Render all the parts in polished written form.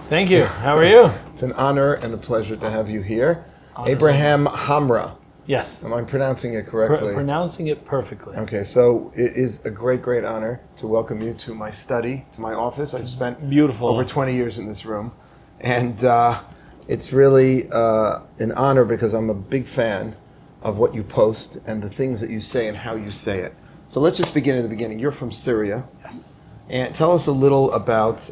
Thank you. How are you? It's an honor and a pleasure to have you here. Honor's Abraham Hamra. Yes. Am I pronouncing it correctly? Pronouncing it perfectly. Okay, so it is a great, great honor to welcome you to my study, to my office. I've spent beautiful over 20 years in this room. And it's really an honor because I'm a big fan of what you post and the things that you say and how you say it. So let's just begin at the beginning. You're from Syria. Yes. And tell us a little about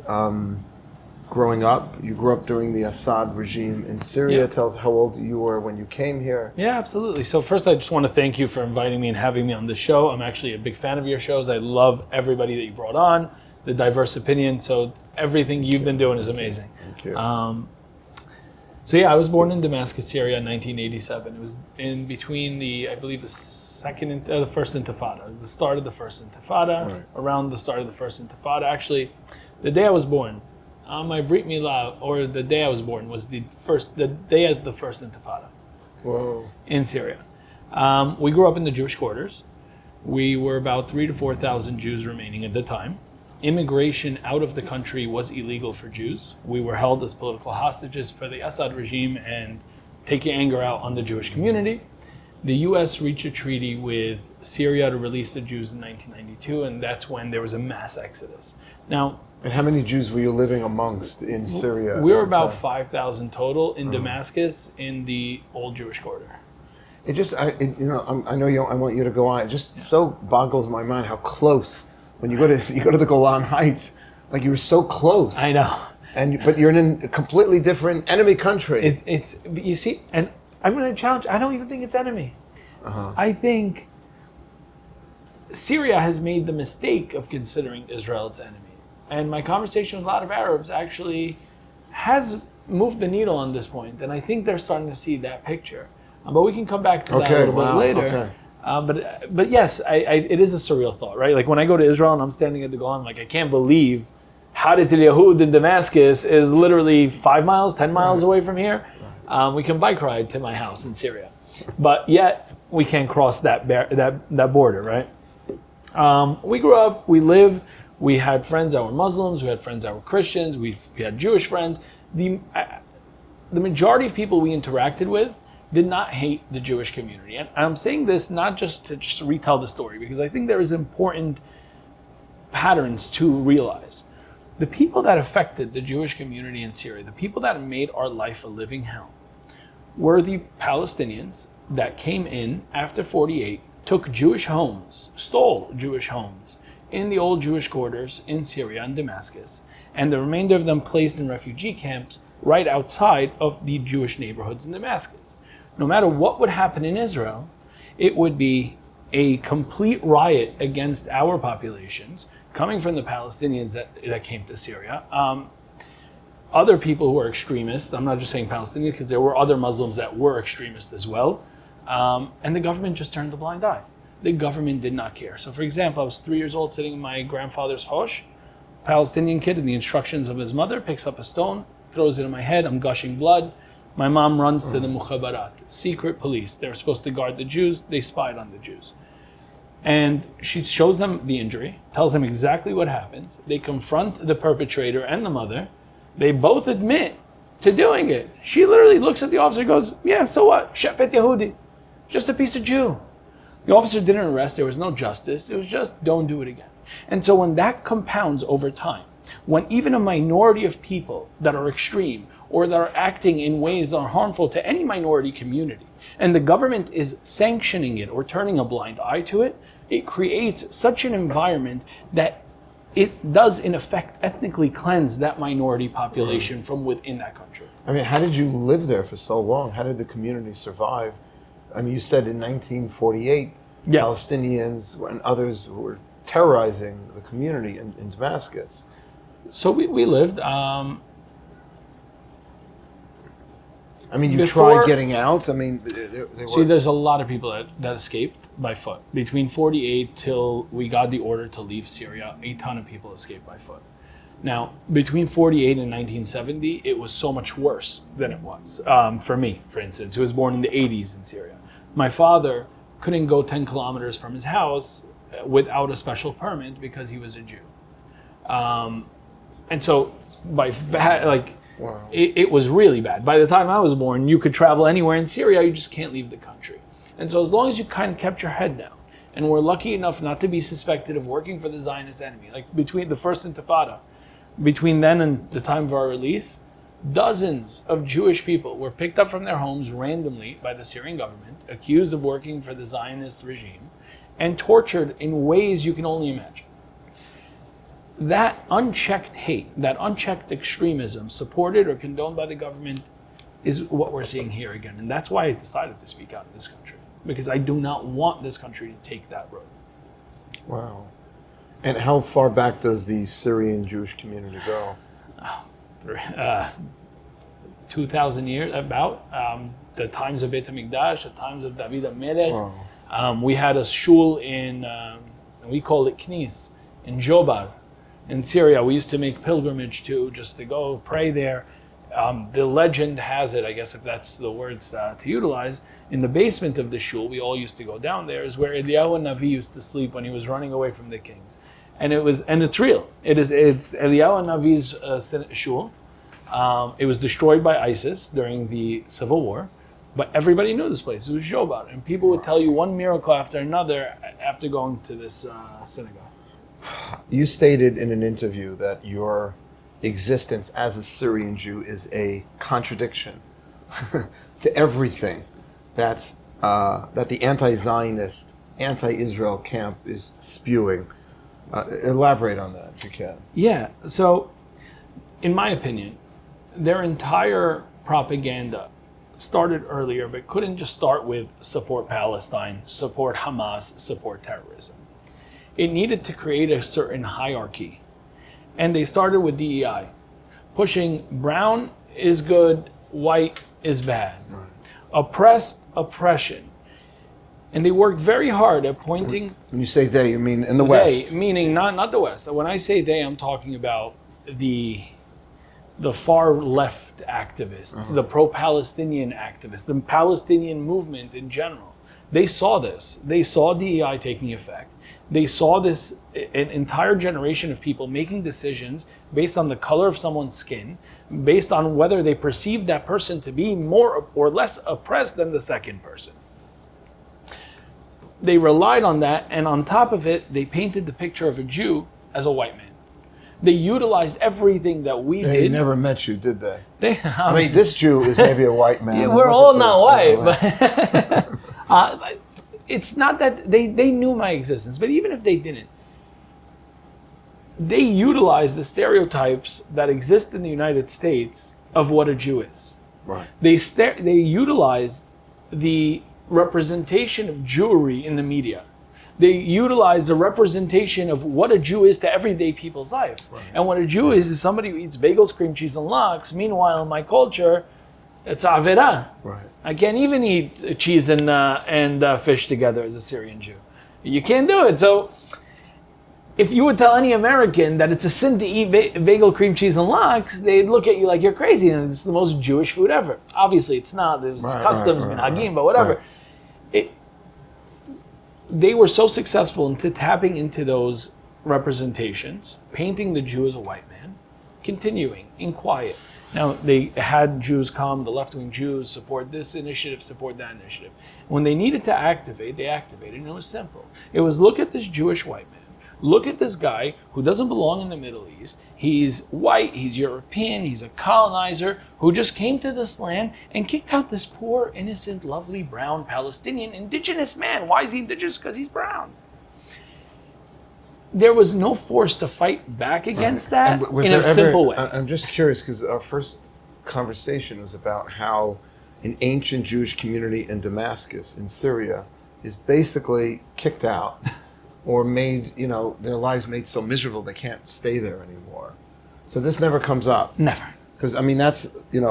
growing up. You grew up during the Assad regime in Syria. Yeah. Tell us how old you were when you came here. Yeah, absolutely. So first, I just want to thank you for inviting me and having me on the show. I'm actually a big fan of your shows. I love everybody that you brought on, the diverse opinion. So everything you've been doing is amazing. Thank you. So yeah, I was born in Damascus, Syria in 1987. It was in between the first Intifada, the start of the first Intifada, Right. around the start of the first Intifada. Actually, the day I was born, my Brit Milah, or the day I was born, was the day of the first Intifada. Whoa. In Syria. We grew up in the Jewish quarters. We were about 3,000 to 4,000 Jews remaining at the time. Immigration out of the country was illegal for Jews. We were held as political hostages for the Assad regime and take your anger out on the Jewish community. The US reached a treaty with Syria to release the Jews in 1992, and that's when there was a mass exodus. Now, And how many Jews were you living amongst in Syria? we were at the about time? 5,000 total in Damascus in the old Jewish quarter. It just, I want you to go on. It just so boggles my mind how close. When you go to the Golan Heights, like you were so close. I know. But you're in a completely different enemy country. It's you see, and I'm going to challenge. I don't even think it's enemy. I think Syria has made the mistake of considering Israel its enemy, and my conversation with a lot of Arabs actually has moved the needle on this point, and I think they're starting to see that picture. But we can come back to that a little bit later. Okay. But yes, it is a surreal thought, right? Like when I go to Israel and I'm standing at the Golan, like I can't believe Harit al-Yahud in Damascus is literally 5 miles, 10 miles away from here. We can bike ride to my house in Syria, but yet we can't cross that border, right? We grew up, we lived, we had friends that were Muslims, we had friends that were Christians, we had Jewish friends. The majority of people we interacted with did not hate the Jewish community. And I'm saying this not just to just retell the story, because I think there is important patterns to realize. The people that affected the Jewish community in Syria, the people that made our life a living hell, were the Palestinians that came in after 48, took Jewish homes, stole Jewish homes in the old Jewish quarters in Syria and Damascus, and the remainder of them placed in refugee camps right outside of the Jewish neighborhoods in Damascus. No matter what would happen in Israel, it would be a complete riot against our populations coming from the Palestinians that came to Syria. Other people who were extremists, I'm not just saying Palestinians, because there were other Muslims that were extremists as well, and the government just turned a blind eye. The government did not care. So for example, I was 3 years old sitting in my grandfather's hosh, Palestinian kid, and the instructions of his mother, picks up a stone, throws it in my head, I'm gushing blood. My mom runs to the mukhabarat, secret police. They were supposed to guard the Jews. They spied on the Jews. And she shows them the injury, tells them exactly what happens. They confront the perpetrator and the mother. They both admit to doing it. She literally looks at the officer and goes, yeah, so what? Shafet Yehudi. Just a piece of Jew. The officer didn't arrest. There was no justice. It was just, don't do it again. And so when that compounds over time, when even a minority of people that are extreme or that are acting in ways that are harmful to any minority community, and the government is sanctioning it or turning a blind eye to it, it creates such an environment that it does in effect ethnically cleanse that minority population from within that country. I mean, how did you live there for so long? How did the community survive? I mean, you said in 1948, Palestinians and others were terrorizing the community in Damascus. So we lived. I mean, you tried getting out. I mean, there's a lot of people that escaped by foot. Between 48 till we got the order to leave Syria, a ton of people escaped by foot. Now, between 48 and 1970, it was so much worse than it was. For me, for instance, who was born in the 80s in Syria. My father couldn't go 10 kilometers from his house without a special permit because he was a Jew. And so Wow. It was really bad. By the time I was born, you could travel anywhere in Syria, you just can't leave the country. And so as long as you kind of kept your head down, and were lucky enough not to be suspected of working for the Zionist enemy, like between the first Intifada, between then and the time of our release, dozens of Jewish people were picked up from their homes randomly by the Syrian government, accused of working for the Zionist regime, and tortured in ways you can only imagine. That unchecked hate, that unchecked extremism supported or condoned by the government is what we're seeing here again. And that's why I decided to speak out in this country, because I do not want this country to take that road. Wow. And how far back does the Syrian Jewish community go? 2,000 years, about. The times of Beit HaMikdash, the times of David HaMelech. Wow. We had a shul in, we call it Knis, in Jobar, in Syria. We used to make pilgrimage to, just to go pray there. The legend has it, I guess if that's the words to utilize, in the basement of the shul, we all used to go down there, is where Eliyahu Navi used to sleep when he was running away from the kings. And it's real. It's Eliyahu Navi's shul. It was destroyed by ISIS during the Civil War, but everybody knew this place. It was Jobar, and people would tell you one miracle after another after going to this synagogue. You stated in an interview that your existence as a Syrian Jew is a contradiction to everything that the anti-Zionist, anti-Israel camp is spewing. Elaborate on that if you can. Yeah, so in my opinion, their entire propaganda started earlier, but couldn't just start with support Palestine, support Hamas, support terrorism. It needed to create a certain hierarchy. And they started with DEI, pushing brown is good, white is bad. Right. Oppressed, oppression. And they worked very hard at pointing... When you say they, you mean in the West? They, meaning not the West. When I say they, I'm talking about the far left activists, the pro-Palestinian activists, the Palestinian movement in general. They saw this. They saw DEI taking effect. They saw this, an entire generation of people making decisions based on the color of someone's skin, based on whether they perceived that person to be more or less oppressed than the second person. They relied on that, and on top of it, they painted the picture of a Jew as a white man. They utilized everything that we did. They never met you, did they? I mean, this Jew is maybe a white man. Yeah, we're all not white, but it's not that they knew my existence, but even if they didn't, they utilized the stereotypes that exist in the United States of what a Jew is. Right. They utilized the representation of Jewry in the media. They utilize the representation of what a Jew is to everyday people's life. Right. And what a Jew is somebody who eats bagels, cream cheese, and lox. Meanwhile, in my culture, it's avera. Right. I can't even eat cheese and fish together as a Syrian Jew. You can't do it. So if you would tell any American that it's a sin to eat bagel, cream cheese, and lox, they'd look at you like you're crazy and it's the most Jewish food ever. Obviously, it's not. There's customs, minhagim, but whatever. Right. They were so successful into tapping into those representations, painting the Jew as a white man, continuing in quiet. Now, they had Jews come, the left-wing Jews support this initiative, support that initiative. When they needed to activate, they activated, and it was simple. It was, look at this Jewish white man. Look at this guy who doesn't belong in the Middle East. He's white, he's European, he's a colonizer who just came to this land and kicked out this poor, innocent, lovely, brown Palestinian indigenous man. Why is he indigenous? Because he's brown. There was no force to fight back against that in a simple way. I'm just curious because our first conversation was about how an ancient Jewish community in Damascus in Syria is basically kicked out or made, their lives made so miserable they can't stay there anymore. So this never comes up. Never. Because, that's, and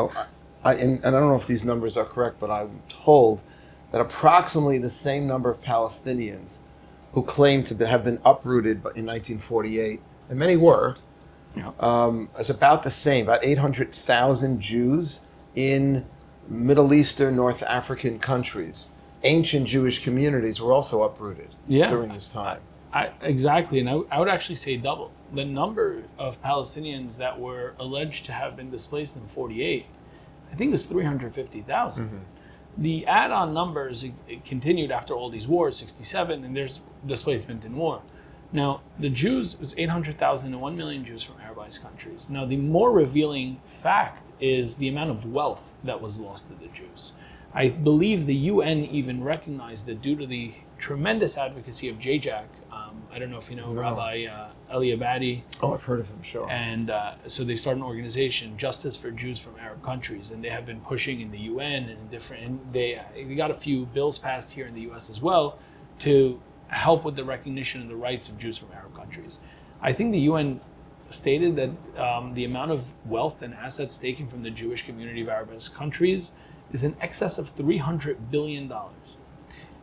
I don't know if these numbers are correct, but I'm told that approximately the same number of Palestinians who claim to have been uprooted in 1948, and many were, is about the same, about 800,000 Jews in Middle Eastern, North African countries. Ancient Jewish communities were also uprooted during this time. Exactly, and I would actually say double. The number of Palestinians that were alleged to have been displaced in 48, I think it was 350,000. Mm-hmm. The add-on numbers it continued after all these wars, 67, and there's displacement in war. Now, the Jews, it was 800,000 and 1 million Jews from Arabized countries. Now, the more revealing fact is the amount of wealth that was lost to the Jews. I believe the UN even recognized that due to the tremendous advocacy of JJAC, I don't know if you know Rabbi Eli Abadi. Oh, I've heard of him, sure. And so they started an organization, Justice for Jews from Arab Countries, and they have been pushing in the UN and in different. And they got a few bills passed here in the US as well to help with the recognition of the rights of Jews from Arab countries. I think the UN stated that the amount of wealth and assets taken from the Jewish community of Arab countries is in excess of $300 billion.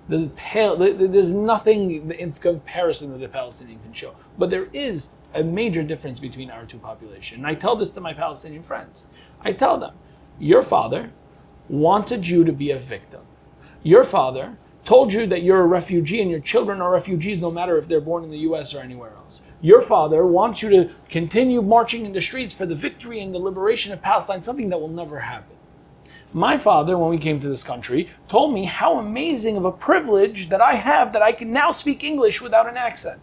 There's nothing in comparison that the Palestinian can show. But there is a major difference between our two populations. And I tell this to my Palestinian friends. I tell them, your father wanted you to be a victim. Your father told you that you're a refugee and your children are refugees no matter if they're born in the US or anywhere else. Your father wants you to continue marching in the streets for the victory and the liberation of Palestine, something that will never happen. My father, when we came to this country, told me how amazing of a privilege that I have that I can now speak English without an accent.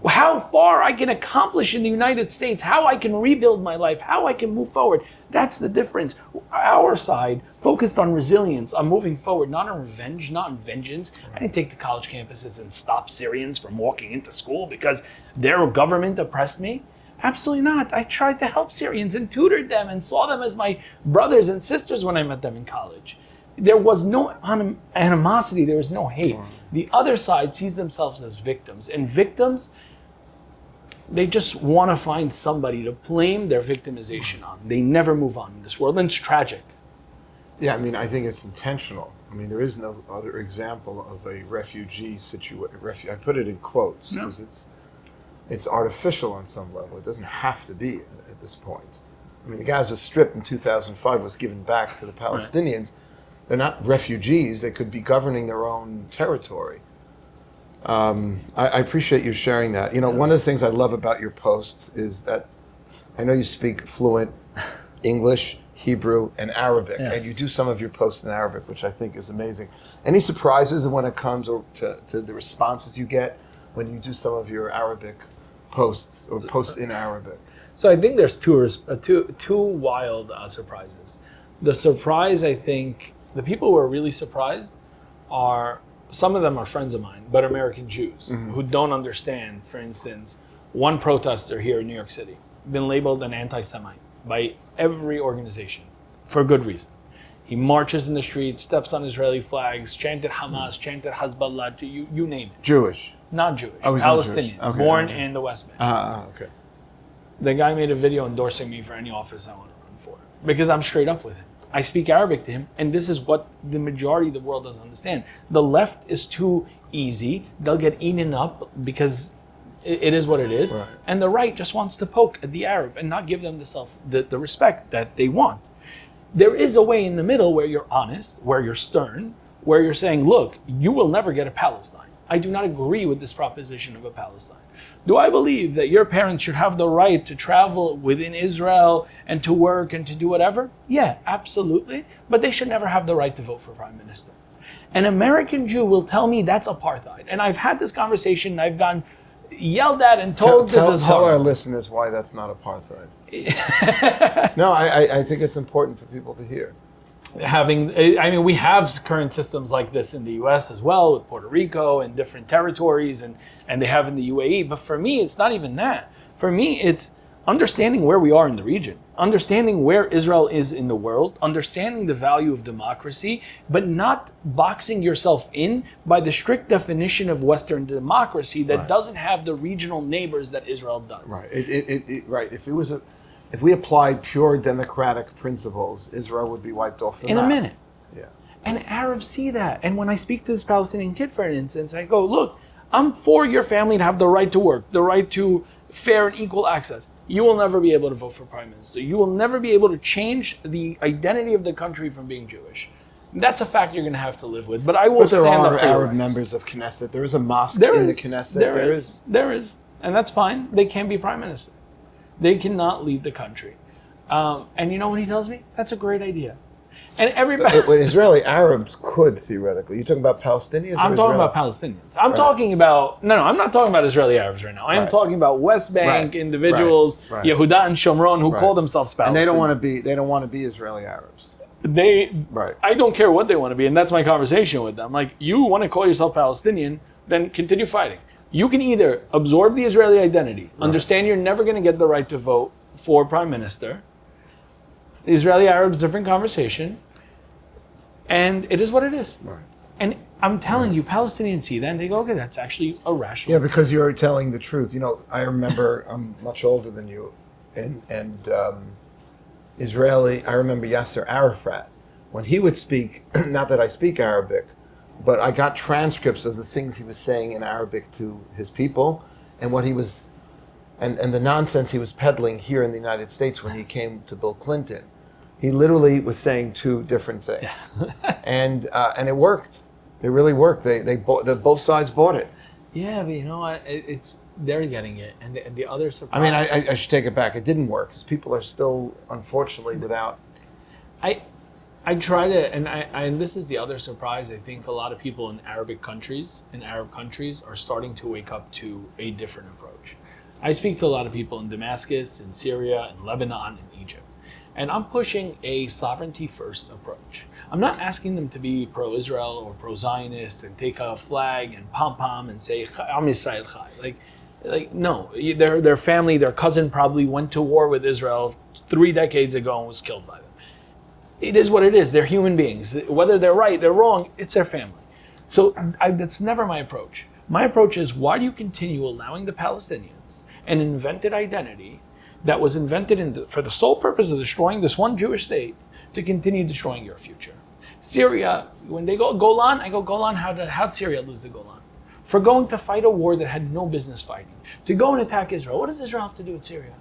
How far I can accomplish in the United States, how I can rebuild my life, how I can move forward. That's the difference. Our side focused on resilience, on moving forward, not on revenge, not on vengeance. I didn't take to college campuses and stop Syrians from walking into school because their government oppressed me. Absolutely not. I tried to help Syrians and tutored them and saw them as my brothers and sisters when I met them in college. There was no animosity. There was no hate. The other side sees themselves as victims. And victims, they just want to find somebody to blame their victimization on. They never move on in this world, and it's tragic. Yeah, I mean, I think it's intentional. I mean, there is no other example of a refugee situation. I put it in quotes because it's artificial on some level. It doesn't have to be at this point. I mean, the Gaza Strip in 2005 was given back to the Palestinians. Right. They're not refugees. They could be governing their own territory. I appreciate you sharing that. You know, one of the things I love about your posts is that I know you speak fluent English, Hebrew, and Arabic, and you do some of your posts in Arabic, which I think is amazing. Any surprises when it comes to the responses you get when you do some of your Arabic posts or posts in Arabic? So I think there's two wild surprises. The surprise, I think, the people who are really surprised are, some of them are friends of mine, but American Jews who don't understand, for instance, one protester here in New York City, been labeled an anti-Semite by every organization for good reason. He marches in the streets, steps on Israeli flags, chanted Hamas, chanted Hezbollah, you name it. Jewish? Not Jewish, oh, Palestinian, not Jewish. Okay, born in the West Bank. Okay. The guy made a video endorsing me for any office I want to run for because I'm straight up with him. I speak Arabic to him, and this is what the majority of the world doesn't understand. The left is too easy. They'll get eaten up because it is what it is. Right. And the right just wants to poke at the Arab and not give them the respect that they want. There is a way in the middle where you're honest, where you're stern, where you're saying, look, you will never get a Palestine. I do not agree with this proposition of a Palestine. Do I believe that your parents should have the right to travel within Israel and to work and to do whatever? Yeah, absolutely. But they should never have the right to vote for prime minister. An American Jew will tell me that's apartheid. And I've had this conversation and I've gotten yelled at and told this is Tell horrible. our listeners why that's not apartheid. No, I think it's important for people to hear. We have current systems like this in the US as well, with Puerto Rico and different territories, and they have in the UAE. But for me, it's not even that. For me, it's understanding where we are in the region, understanding where Israel is in the world, understanding the value of democracy, but not boxing yourself in by the strict definition of Western democracy that doesn't have the regional neighbors that Israel does. Right. Right. If we applied pure democratic principles, Israel would be wiped off the map. In a minute. Yeah. And Arabs see that. And when I speak to this Palestinian kid, for instance, I go, look, I'm for your family to have the right to work, the right to fair and equal access. You will never be able to vote for prime minister. You will never be able to change the identity of the country from being Jewish. That's a fact you're going to have to live with. But I will But there stand are up for your Arab rights. members of Knesset. There is a mosque There in the is. Knesset. There is. And that's fine. They can't be prime minister. They cannot lead the country. And you know what he tells me? That's a great idea. And everybody... When Israeli Arabs could, theoretically. You're talking about Palestinians? I'm talking about Palestinians. I'm talking about... No, I'm not talking about Israeli Arabs right now. I am talking about West Bank individuals, Yehuda and Shomron, who call themselves Palestinians. And they don't want to be Israeli Arabs. I don't care what they want to be, and that's my conversation with them. Like, you want to call yourself Palestinian, then continue fighting. You can either absorb the Israeli identity, understand you're never going to get the right to vote for prime minister. Israeli Arabs, different conversation. And it is what it is. Right. And I'm telling you, Palestinians see that and they go, okay, that's actually a rational. Yeah, because you're telling the truth. You know, I remember, I'm much older than you, and Israeli, I remember Yasser Arafat, when he would speak, not that I speak Arabic, but I got transcripts of the things he was saying in Arabic to his people, and what he was, and the nonsense he was peddling here in the United States when he came to Bill Clinton. He literally was saying two different things, and it worked. It really worked. Both sides bought it. Yeah, but you know what? They're getting it, and the other surprise. I mean, I should take it back. It didn't work because people are still, unfortunately, without. I try to, and this is the other surprise. I think a lot of people in Arab countries are starting to wake up to a different approach. I speak to a lot of people in Damascus, in Syria, in Lebanon, in Egypt. And I'm pushing a sovereignty-first approach. I'm not asking them to be pro-Israel or pro-Zionist and take a flag and pom-pom and say, Am Yisrael Chai. Like no, their family, their cousin probably went to war with Israel 3 decades ago and was killed by them. It is what it is. They're human beings. Whether they're right, they're wrong, it's their family. So that's never my approach. My approach is, why do you continue allowing the Palestinians an invented identity that was invented for the sole purpose of destroying this one Jewish state to continue destroying your future? Syria, when they go Golan, I go, Golan, how'd Syria lose the Golan? For going to fight a war that had no business fighting. To go and attack Israel. What does Israel have to do with Syria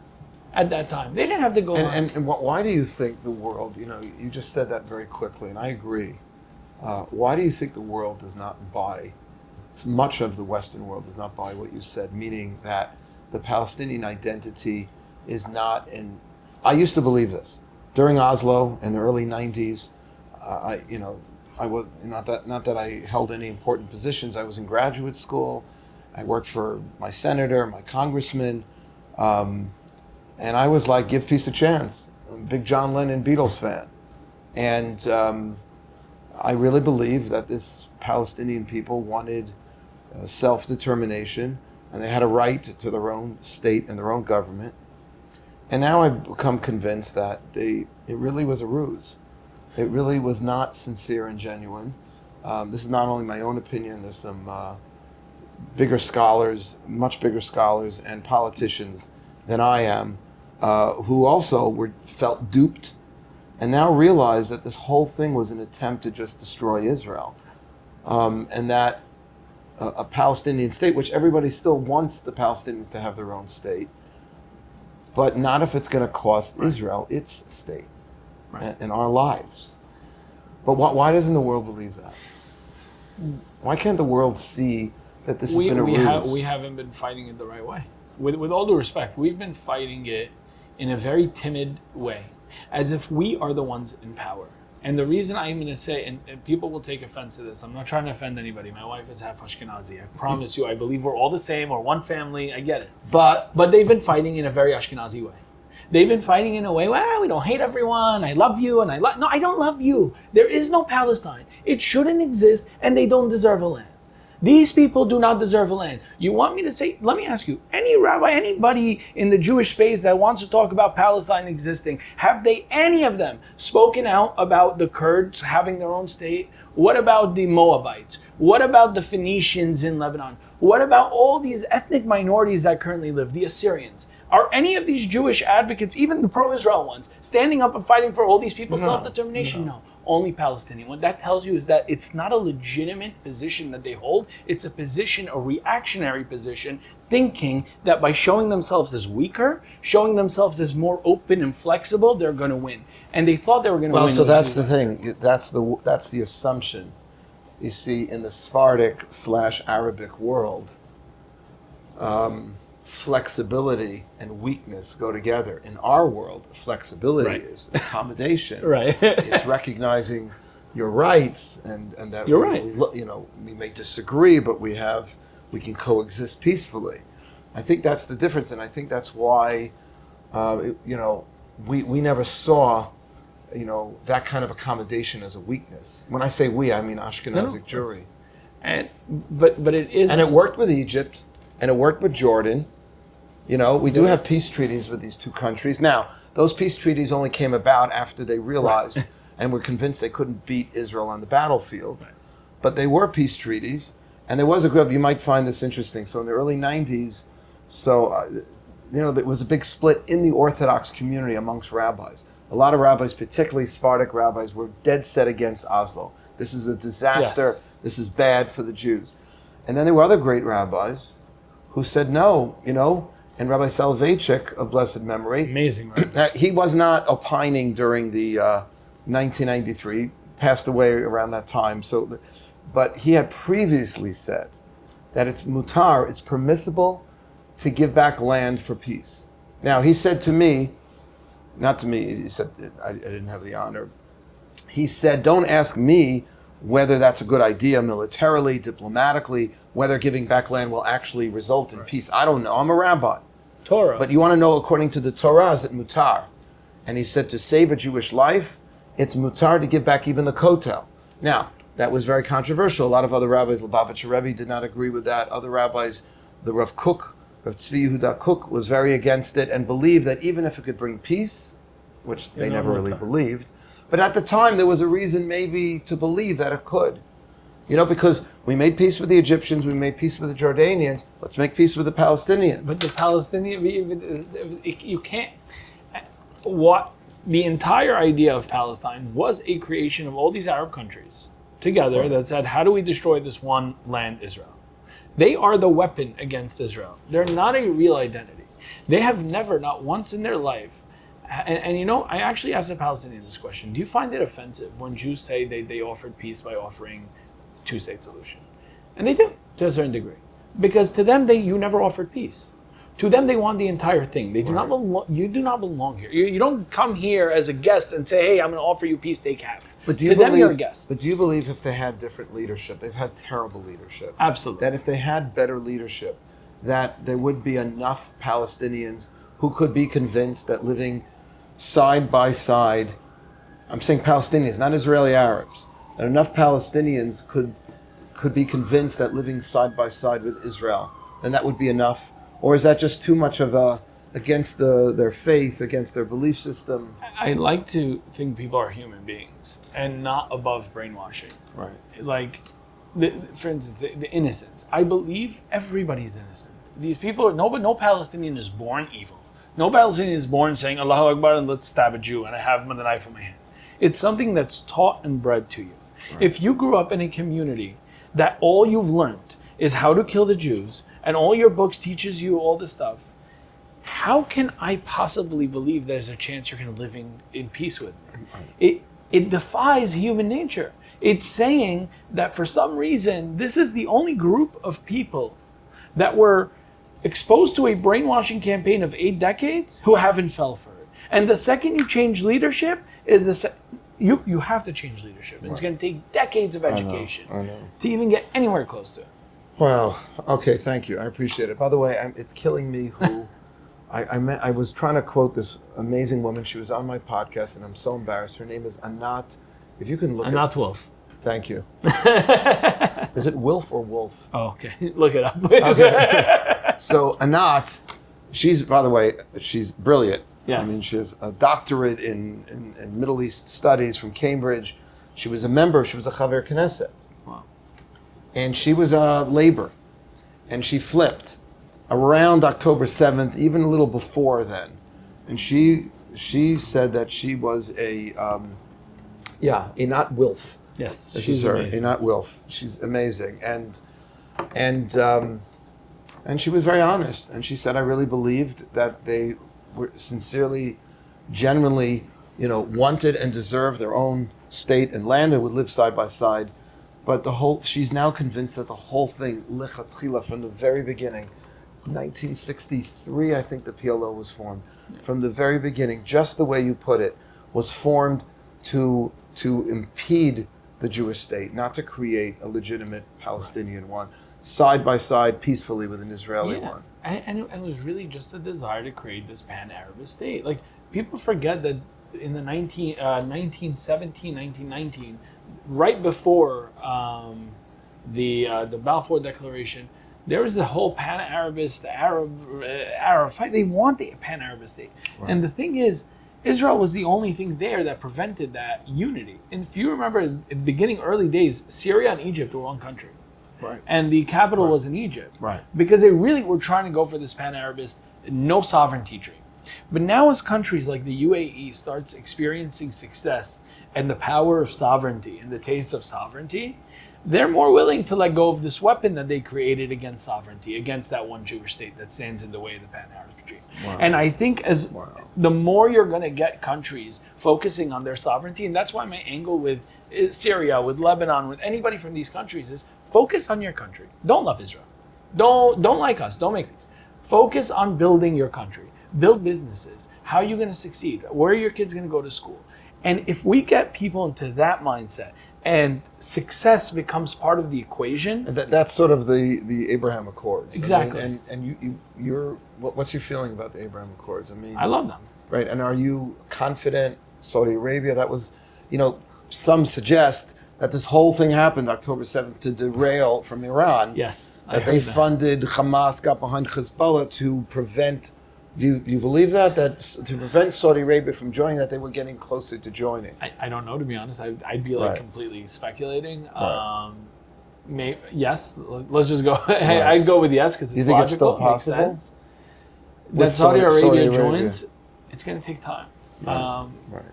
at that time? They didn't have to go on. And why do you think the world, you just said that very quickly, and I agree. Why do you think the world does not buy, much of the Western world does not buy what you said, meaning that the Palestinian identity is not in... I used to believe this. During Oslo in the early 90s, I was not that I held any important positions. I was in graduate school. I worked for my senator, my congressman, and I was like, give peace a chance. I'm a big John Lennon Beatles fan, and I really believed that this Palestinian people wanted self-determination, and they had a right to their own state and their own government. And now I've become convinced that it really was a ruse. It really was not sincere and genuine. This is not only my own opinion. There's some bigger scholars, much bigger scholars and politicians than I am, who also felt duped and now realize that this whole thing was an attempt to just destroy Israel. And that a Palestinian state, which everybody still wants the Palestinians to have their own state, but not if it's going to cost Israel its state and our lives. But why doesn't the world believe that? Why can't the world see that this has been a ruse? We haven't been fighting it the right way. With all due respect, we've been fighting it in a very timid way, as if we are the ones in power. And the reason I'm going to say, and people will take offense to this, I'm not trying to offend anybody. My wife is half Ashkenazi. I promise you, I believe we're all the same, or one family. I get it. But they've been fighting in a very Ashkenazi way. They've been fighting in a way, well, we don't hate everyone. I love you, and no, I don't love you. There is no Palestine. It shouldn't exist, and they don't deserve a land. These people do not deserve a land. You want me to say, let me ask you, any rabbi, anybody in the Jewish space that wants to talk about Palestine existing, have they, any of them, spoken out about the Kurds having their own state? What about the Moabites? What about the Phoenicians in Lebanon? What about all these ethnic minorities that currently live, the Assyrians? Are any of these Jewish advocates, even the pro-Israel ones, standing up and fighting for all these people's self-determination? No. Only Palestinian. What that tells you is that it's not a legitimate position that they hold. It's a position, a reactionary position, thinking that by showing themselves as weaker, showing themselves as more open and flexible, they're going to win. And they thought they were going to win. Well, so that's the thing. That's the assumption. You see, in the Sephardic/Arabic world, flexibility and weakness go together. In our world, flexibility is accommodation. It's recognizing your rights and that we may disagree, but we can coexist peacefully. I think that's the difference, and I think that's why we never saw that kind of accommodation as a weakness. When I say we, I mean Ashkenazic Jewry. But it is, and it worked with Egypt, and it worked with Jordan. We do have peace treaties with these two countries. Now, those peace treaties only came about after they realized and were convinced they couldn't beat Israel on the battlefield. But they were peace treaties, and there was a group. You might find this interesting. So in the early 90s, there was a big split in the Orthodox community amongst rabbis. A lot of rabbis, particularly Sephardic rabbis, were dead set against Oslo. This is a disaster. Yes. This is bad for the Jews. And then there were other great rabbis who said no, and Rabbi Soloveitchik of blessed memory. Amazing, right? He was not opining during the 1993, passed away around that time. But he had previously said that it's mutar, it's permissible to give back land for peace. Now, he said to me, not to me, he said, I didn't have the honor. He said, don't ask me whether that's a good idea militarily, diplomatically, whether giving back land will actually result in peace. I don't know. I'm a rabbi. Torah. But you want to know, according to the Torah, is it mutar? And he said to save a Jewish life, it's mutar to give back even the kotel. Now, that was very controversial. A lot of other rabbis, Lubavitcher Rebbe, did not agree with that. Other rabbis, the Rav Kook, Rav Tzvi Yehuda Kook, was very against it and believed that even if it could bring peace, which they never really believed, but at the time there was a reason maybe to believe that it could. Because we made peace with the Egyptians, we made peace with the Jordanians, let's make peace with the Palestinians. But the Palestinian, you can't. The entire idea of Palestine was a creation of all these Arab countries together that said, how do we destroy this one land, Israel? They are the weapon against Israel. They're not a real identity. They have never, not once in their life, and I actually asked a Palestinian this question. Do you find it offensive when Jews say they offered peace by offering two-state solution? And they do, to a certain degree. Because to them, you never offered peace. To them, they want the entire thing. They do not belong. You do not belong here. You don't come here as a guest and say, "Hey, I'm going to offer you peace. Take half." But them, you're a guest. But do you believe if they had different leadership, they've had terrible leadership. Absolutely. That if they had better leadership, that there would be enough Palestinians who could be convinced that living side by side, I'm saying Palestinians, not Israeli Arabs, that enough Palestinians could be convinced that living side by side with Israel, then that would be enough. Or is that just too much of against their faith, against their belief system? I like to think people are human beings and not above brainwashing. Right. Like, for instance, the innocence. I believe everybody's innocent. These people, no Palestinian is born evil. No Palestinian is born saying, Allahu Akbar, and let's stab a Jew, and I have the knife in my hand. It's something that's taught and bred to you. Right. If you grew up in a community that all you've learned is how to kill the Jews, and all your books teaches you all this stuff, how can I possibly believe there's a chance you're going to live in peace with me? It defies human nature. It's saying that for some reason, this is the only group of people that were exposed to a brainwashing campaign of 8 decades who haven't fell for it. And the second you change leadership, you have to change leadership. Right. It's going to take decades of education I know. To even get anywhere close to it. Well, okay, thank you. I appreciate it. By the way, it's killing me who I was trying to quote this amazing woman. She was on my podcast, and I'm so embarrassed. Her name is Anat. If you can look Anat Wolf. Thank you. Is it Wilf or Wolf? Oh, okay. Look it up, please. Okay. So Anat, by the way, she's brilliant. Yes. I mean, she has a doctorate in Middle East studies from Cambridge. She was a Chaver Knesset. Wow. And she was a labor, and she flipped. around October 7th, even a little before then. And she said that she was a Einat Wilf. Yes, This she's is her, amazing. Einat Wilf. She's amazing. And she was very honest. And she said, I really believed that they were sincerely, genuinely, wanted and deserved their own state and land and would live side by side. But she's now convinced that the whole thing, lechatchila, from the very beginning, 1963, I think the PLO was formed. From the very beginning, just the way you put it, was formed to impede the Jewish state, not to create a legitimate Palestinian one, side by side, peacefully with an Israeli one. And it was really just a desire to create this pan-Arabist state. Like, people forget that in the 1917, 1919, right before the Balfour Declaration, there was the whole pan-Arabist Arab fight. They want the pan-Arabist state. Right. And the thing is, Israel was the only thing there that prevented that unity. And if you remember, in the beginning, early days, Syria and Egypt were one country. Right. And the capital was in Egypt. Right. Because they really were trying to go for this pan-Arabist, no sovereignty dream. But now as countries like the UAE starts experiencing success and the power of sovereignty and the taste of sovereignty, they're more willing to let go of this weapon that they created against sovereignty, against that one Jewish state that stands in the way of the pan-Arab regime. Wow. And I think the more you're going to get countries focusing on their sovereignty, and that's why my angle with Syria, with Lebanon, with anybody from these countries is focus on your country. Don't love Israel. Don't like us. Don't make peace. Focus on building your country. Build businesses. How are you going to succeed? Where are your kids going to go to school? And if we get people into that mindset, and success becomes part of the equation. And that's sort of the Abraham Accords. Exactly. I mean, and you're what's your feeling about the Abraham Accords? I mean, I love them. Right. And are you confident Saudi Arabia? That was, some suggest that this whole thing happened October 7th to derail from Iran. Yes. That they funded Hamas, got behind Hezbollah to prevent. Do you believe that to prevent Saudi Arabia from joining, that they were getting closer to joining? I don't know, to be honest. I'd be completely speculating. Right. Yes, let's just go. I'd go with yes because it's logical. It's still possible? Makes sense. That Saudi Arabia joins, it's going to take time.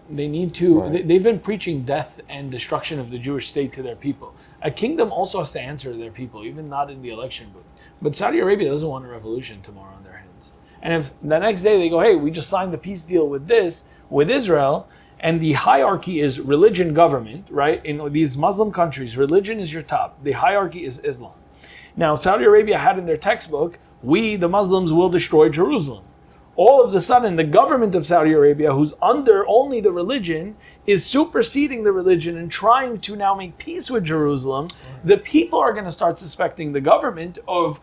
They need to. Right. They've been preaching death and destruction of the Jewish state to their people. A kingdom also has to answer to their people, even not in the election booth. But Saudi Arabia doesn't want a revolution tomorrow on their hands. And if the next day they go, hey, we just signed the peace deal with Israel, and the hierarchy is religion, government, right? In these Muslim countries, religion is your top. The hierarchy is Islam. Now, Saudi Arabia had in their textbook, we, the Muslims, will destroy Jerusalem. All of a sudden, the government of Saudi Arabia, who's under only the religion, is superseding the religion and trying to now make peace with Jerusalem. The people are going to start suspecting the government of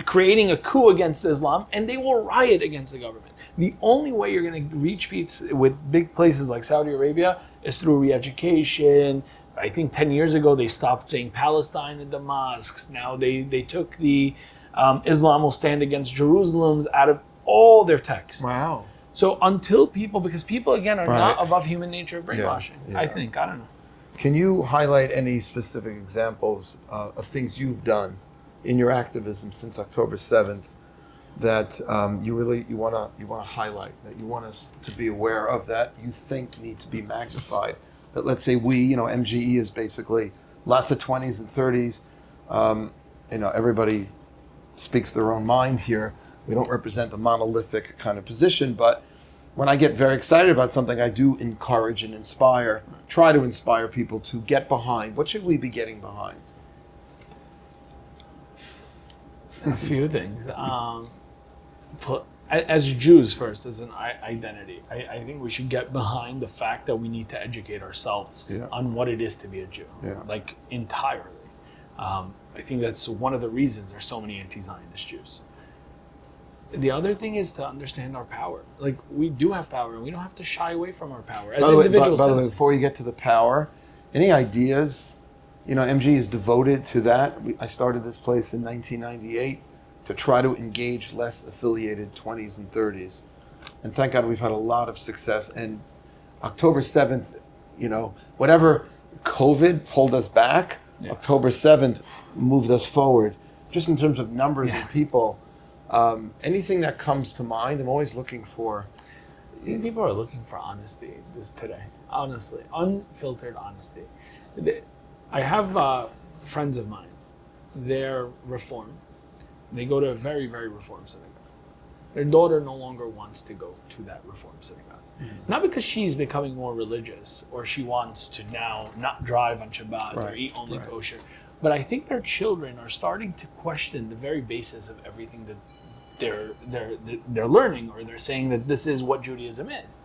creating a coup against Islam, and they will riot against the government. The only way you're going to reach peace with big places like Saudi Arabia is through re-education. I think 10 years ago, they stopped saying Palestine in the mosques. Now they took the Islam will stand against Jerusalem out of all their texts. Wow. So until people, because people, again, are not above human nature of brainwashing, I think. I don't know. Can you highlight any specific examples of things you've done in your activism since October 7th that you want to highlight, that you want us to be aware of, that you think need to be magnified? That, let's say, MGE is basically lots of 20s and 30s. Everybody speaks their own mind here. We don't represent the monolithic kind of position, but when I get very excited about something, I do encourage and inspire, try to inspire people to get behind. What should we be getting behind? A few things. As Jews first, as an identity, I think we should get behind the fact that we need to educate ourselves on what it is to be a Jew, like entirely. I think that's one of the reasons there's so many anti-Zionist Jews. The other thing is to understand our power. Like, we do have power, and we don't have to shy away from our power as individual citizens. By the way, before you get to the power, any ideas? MG is devoted to that. I started this place in 1998 to try to engage less affiliated 20s and 30s. And thank God we've had a lot of success. And October 7th, whatever COVID pulled us back, October 7th moved us forward. Just in terms of numbers of people, Anything that comes to mind, I'm always looking for. People are looking for honesty today. Honestly, unfiltered honesty. I have friends of mine. They're Reform. They go to a very, very Reform synagogue. Their daughter no longer wants to go to that Reform synagogue. Not because she's becoming more religious or she wants to now not drive on Shabbat or eat only kosher, but I think their children are starting to question the very basis of everything that they're learning, or they're saying that this is what Judaism is.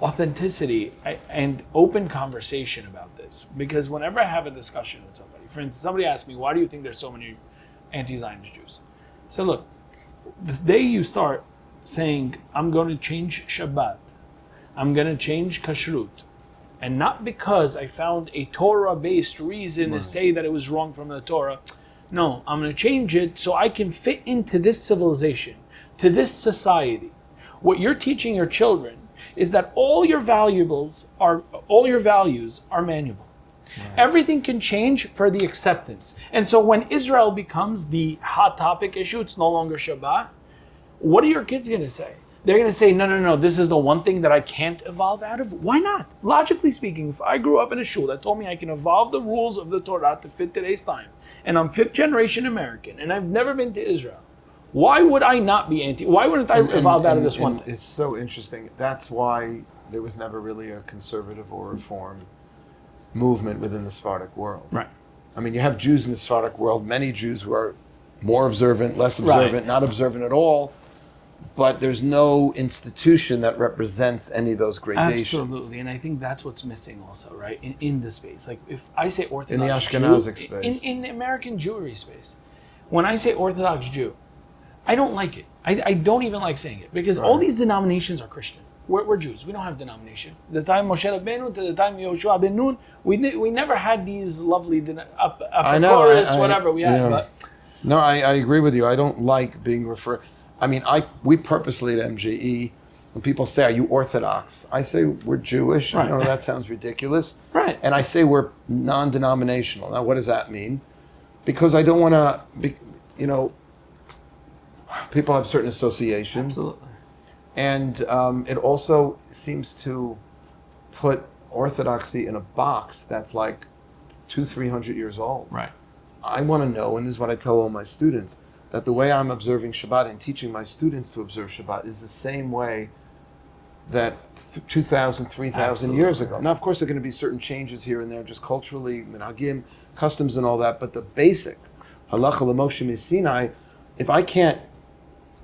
Authenticity and open conversation about this, because whenever I have a discussion with somebody, for instance, somebody asked me, why do you think there's so many anti-Zionist Jews? I said, look, this day you start saying, I'm going to change Shabbat, I'm going to change Kashrut, and not because I found a Torah-based reason to say that it was wrong from the Torah. No, I'm going to change it so I can fit into this civilization, to this society. What you're teaching your children is that all your values are malleable. Everything can change for the acceptance. And so when Israel becomes the hot topic issue, it's no longer Shabbat, what are your kids going to say? They're going to say, no, this is the one thing that I can't evolve out of. Why not? Logically speaking, if I grew up in a shul that told me I can evolve the rules of the Torah to fit today's time, and I'm fifth generation American, and I've never been to Israel, why would I not be why wouldn't I evolve out of this one thing? It's so interesting. That's why there was never really a conservative or reform movement within the Sephardic world. Right. I mean, you have Jews in the Sephardic world, many Jews who are more observant, less observant, not observant at all. But there's no institution that represents any of those gradations. Absolutely, and I think that's what's missing also, right? In the space. Like if I say Orthodox in the Ashkenazic Jew, space. In the American Jewry space, when I say Orthodox Jew, I don't like it. I don't even like saying it, because all these denominations are Christian. We're Jews. We don't have denomination. The time Moshe Rabbeinu to the time Yoshua ben Nun, we never had these lovely whatever we had. But no, I agree with you. I don't like being referred. I mean, we purposely at MJE, when people say, are you Orthodox? I say, we're Jewish. I know that sounds ridiculous. Right. And I say we're non-denominational. Now, what does that mean? Because I don't want to, people have certain associations. Absolutely. And it also seems to put Orthodoxy in a box that's like 200-300 years old. Right. I want to know, and this is what I tell all my students, that the way I'm observing Shabbat and teaching my students to observe Shabbat is the same way that 2,000, 3,000 years ago. Now, of course, there are going to be certain changes here and there, just culturally, minhagim, customs and all that, but the basic, halacha l'Moshe Sinai, if I can't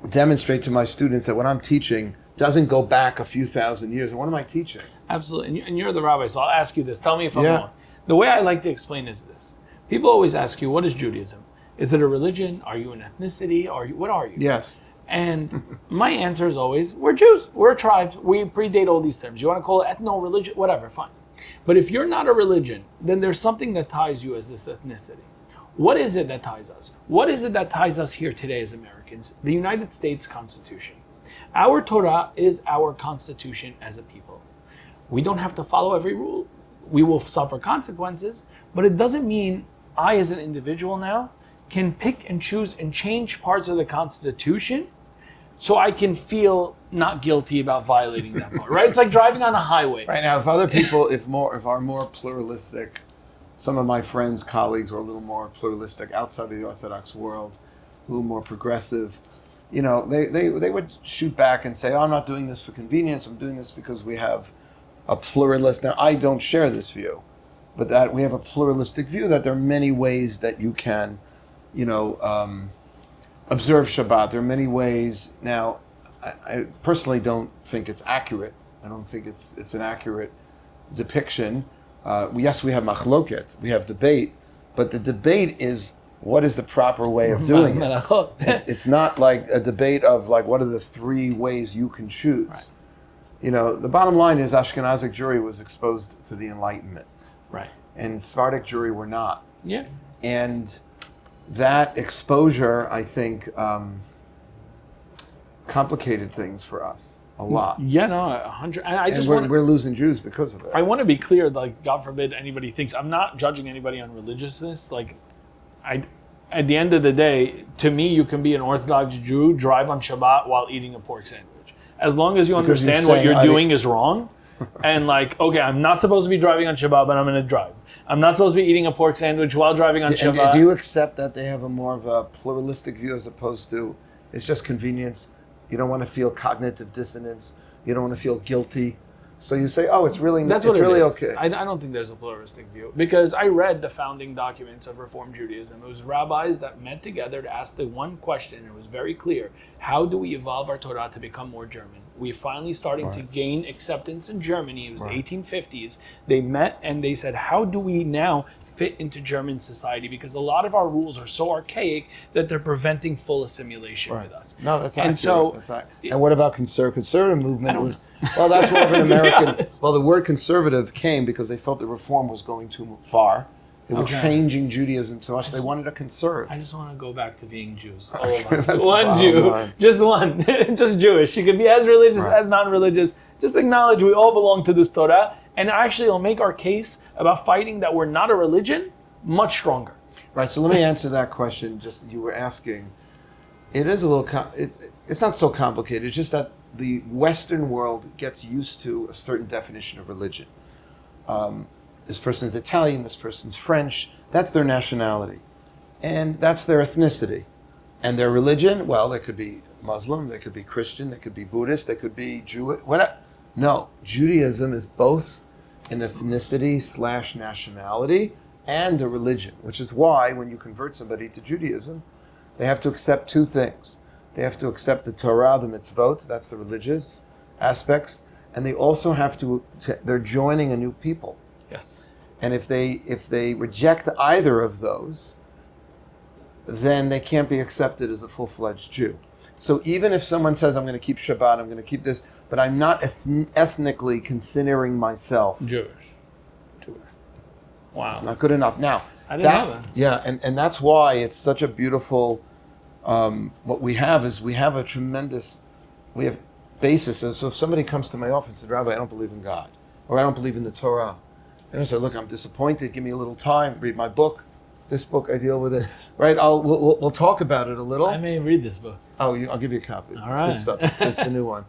demonstrate to my students that what I'm teaching doesn't go back a few thousand years, what am I teaching? Absolutely, and you're the rabbi, so I'll ask you this. Tell me if I'm wrong. The way I like to explain it is this. People always ask you, what is Judaism? Is it a religion? Are you an ethnicity? What are you? Yes. And my answer is always, we're Jews. We're a tribe. We predate all these terms. You want to call it ethno-religion? Whatever, fine. But if you're not a religion, then there's something that ties you as this ethnicity. What is it that ties us? What is it that ties us here today as Americans? The United States Constitution. Our Torah is our constitution as a people. We don't have to follow every rule. We will suffer consequences, but it doesn't mean I as an individual now can pick and choose and change parts of the Constitution so I can feel not guilty about violating that part, right? It's like driving on a highway. Right now, if other people, if are more pluralistic, some of my friends, colleagues are a little more pluralistic outside of the Orthodox world, a little more progressive, they would shoot back and say, oh, I'm not doing this for convenience, I'm doing this because we have a pluralist. Now, I don't share this view, but that we have a pluralistic view that there are many ways that you can observe Shabbat. There are many ways. Now, I personally don't think it's accurate. I don't think it's an accurate depiction. Yes, we have machloket, we have debate, but the debate is what is the proper way of doing it. It's not like a debate of like what are the three ways you can choose. Right. The bottom line is Ashkenazic Jewry was exposed to the Enlightenment. Right. And Sephardic Jewry were not. Yeah. And that exposure, I think, complicated things for us a lot. Yeah, no, 100. And we're losing Jews because of it. I want to be clear, like, God forbid anybody thinks, I'm not judging anybody on religiousness. Like, I at the end of the day, to me, you can be an Orthodox Jew, drive on Shabbat while eating a pork sandwich. As long as you understand what you're doing is wrong, and like, okay, I'm not supposed to be driving on Shabbat, but I'm going to drive. I'm not supposed to be eating a pork sandwich while driving on Shabbat. And do you accept that they have a more of a pluralistic view as opposed to it's just convenience? You don't want to feel cognitive dissonance. You don't want to feel guilty. So you say, oh, it's really okay. I don't think there's a pluralistic view, because I read the founding documents of Reform Judaism. It was rabbis that met together to ask the one question, and it was very clear: how do we evolve our Torah to become more German? We're finally starting to gain acceptance in Germany. It was 1850s. They met and they said, how do we now fit into German society? Because a lot of our rules are so archaic that they're preventing full assimilation with us. No, that's and accurate. And what about conservative movement? Well, that's more of an American. Well, the word conservative came because they felt the reform was going too far. They were changing Judaism too much. They wanted to conserve. I just want to go back to being Jews. All of us. One Jew. Just one. Just Jewish. You can be as religious as non-religious. Just acknowledge we all belong to this Torah. And actually, it'll make our case about fighting that we're not a religion much stronger. Right. So let me answer that question. Just you were asking. It is a little. It's not so complicated. It's just that the Western world gets used to a certain definition of religion. This person's Italian. This person's French. That's their nationality, and that's their ethnicity, and their religion. Well, they could be Muslim. They could be Christian. They could be Buddhist. They could be Jewish. Whatever. No, Judaism is both an ethnicity/nationality and a religion, which is why when you convert somebody to Judaism, they have to accept two things. They have to accept the Torah, the mitzvot, that's the religious aspects, and they also have they're joining a new people. Yes. And if they reject either of those, then they can't be accepted as a full-fledged Jew. So even if someone says, I'm going to keep Shabbat, I'm going to keep this, but I'm not ethnically considering myself Jewish. Wow. It's not good enough. Now, I didn't know that. Yeah, and that's why it's such a beautiful, what we have is we have basis. So if somebody comes to my office and says, Rabbi, I don't believe in God, or I don't believe in the Torah, and I say, look, I'm disappointed, give me a little time, read my book. This book, I deal with it. Right, we'll talk about it a little. I may read this book. Oh, I'll give you a copy. All right. It's good stuff. It's the new one.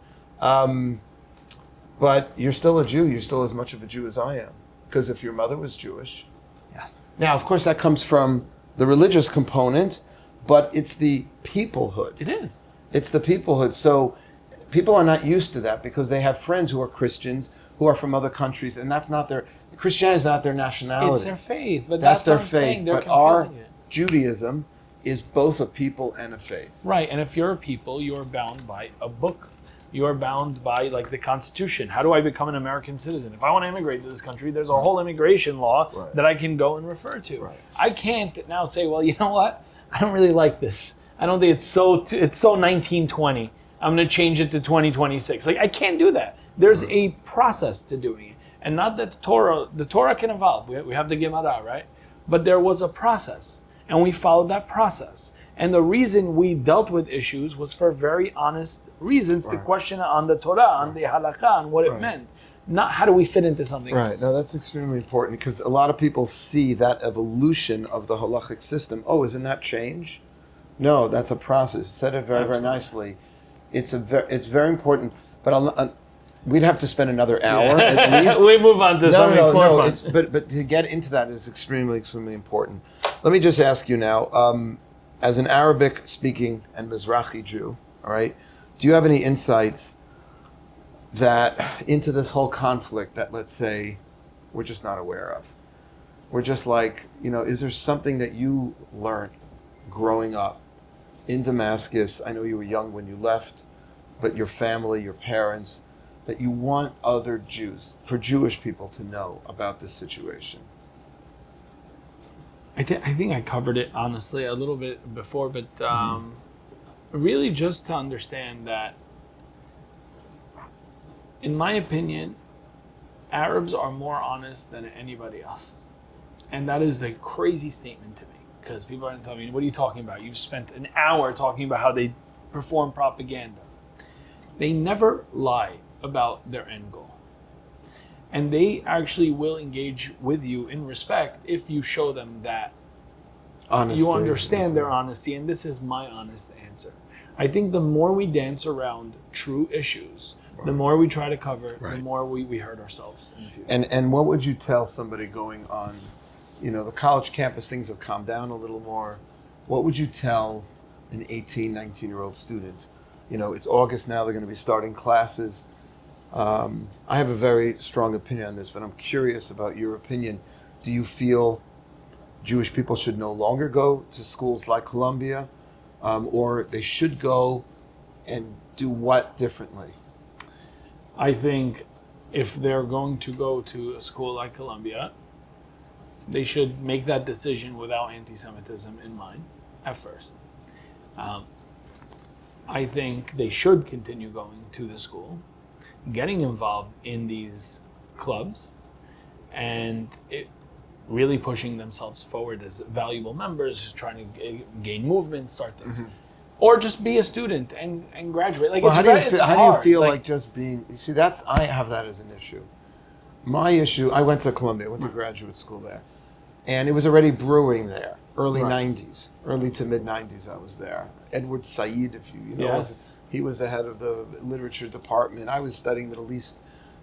But you're still a Jew. You're still as much of a Jew as I am. Because if your mother was Jewish. Yes. Now, of course, that comes from the religious component, but it's the peoplehood. It is. It's the peoplehood. So people are not used to that because they have friends who are Christians, who are from other countries, and Christianity is not their nationality. It's their faith, but that's their what I'm faith. saying. They're but confusing it. Judaism is both a people and a faith. Right, and if you're a people, you're bound by a book. You're bound by like the Constitution. How do I become an American citizen? If I want to immigrate to this country, there's a whole immigration law that I can go and refer to. Right. I can't now say, well, you know what? I don't really like this. I don't think it's so 1920. I'm going to change it to 2026. Like, I can't do that. There's a process to doing it. And not that the Torah can evolve. We have the Gemara, right? But there was a process, and we followed that process. And the reason we dealt with issues was for very honest reasons to question on the Torah, on the halakha, on what it meant. Not how do we fit into something else. Right, no, that's extremely important because a lot of people see that evolution of the halachic system. Oh, isn't that change? No, that's a process. You said it very, very nicely. It's very important, but we'd have to spend another hour at least. We move on to something more fun. But to get into that is extremely, extremely important. Let me just ask you now, as an Arabic-speaking and Mizrahi Jew, all right, do you have any insights into this whole conflict that, let's say, we're just not aware of? We're just like, is there something that you learned growing up in Damascus? I know you were young when you left, but your family, your parents, that you want other Jews, for Jewish people to know about this situation? I think I covered it, honestly, a little bit before, but really just to understand that, in my opinion, Arabs are more honest than anybody else. And that is a crazy statement to me, because people are going to tell me, what are you talking about? You've spent an hour talking about how they perform propaganda. They never lie about their end goal. And they actually will engage with you in respect if you show them that Honesty. You understand their honesty, and this is my honest answer. I think the more we dance around true issues, the more we try to cover, the more we hurt ourselves in the future. And what would you tell somebody going on, the college campus, things have calmed down a little more. What would you tell an 18, 19-year-old student? It's August now, they're going to be starting classes. I have a very strong opinion on this, but I'm curious about your opinion. Do you feel Jewish people should no longer go to schools like Columbia, or they should go and do what differently? I think if they're going to go to a school like Columbia, they should make that decision without anti-Semitism in mind at first. I think they should continue going to the school, getting involved in these clubs, and really pushing themselves forward as valuable members, trying to gain movement, start things. Mm-hmm. Or just be a student and graduate. Like, how do you feel like just being? You see, I have that as an issue. My issue. I went to Columbia. I went to graduate school there, and it was already brewing there. Early '90s, early to mid '90s. I was there. Edward Said, if you know, he was the head of the literature department. I was studying Middle East,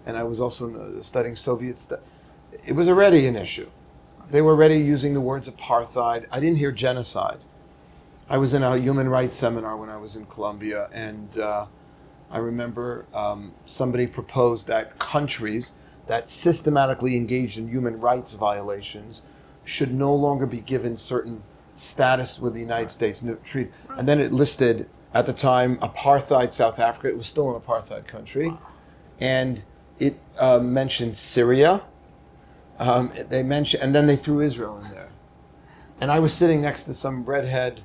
and I was also studying Soviet stuff. It was already an issue. They were already using the words apartheid. I didn't hear genocide. I was in a human rights seminar when I was in Columbia, and I remember somebody proposed that countries that systematically engaged in human rights violations should no longer be given certain status with the United States. And then it listed, at the time, apartheid South Africa. It was still an apartheid country. And it mentioned Syria. And then they threw Israel in there. And I was sitting next to some redhead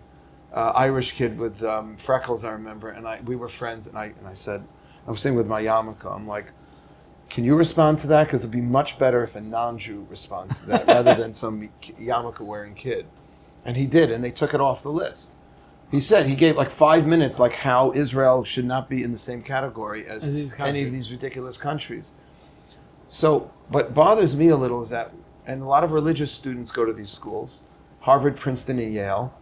Irish kid with freckles, I remember, and we were friends, and I said, I was sitting with my yarmulke, I'm like, can you respond to that? Because it'd be much better if a non-Jew responds to that rather than some yarmulke-wearing kid. And he did, and they took it off the list. He gave like 5 minutes, like how Israel should not be in the same category as any of these ridiculous countries. So, what bothers me a little is that, and a lot of religious students go to these schools, Harvard, Princeton, and Yale,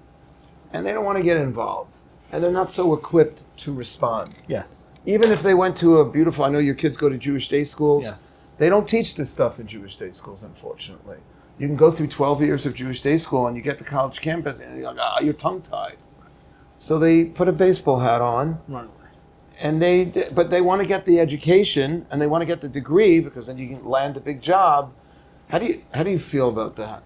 and they don't want to get involved. And they're not so equipped to respond. Yes. Even if they went to I know your kids go to Jewish day schools. Yes. They don't teach this stuff in Jewish day schools, unfortunately. You can go through 12 years of Jewish day school and you get to college campus and you're like, you're tongue-tied. So they put a baseball hat on. Right. And but they want to get the education and they want to get the degree because then you can land a big job. How do you feel about that?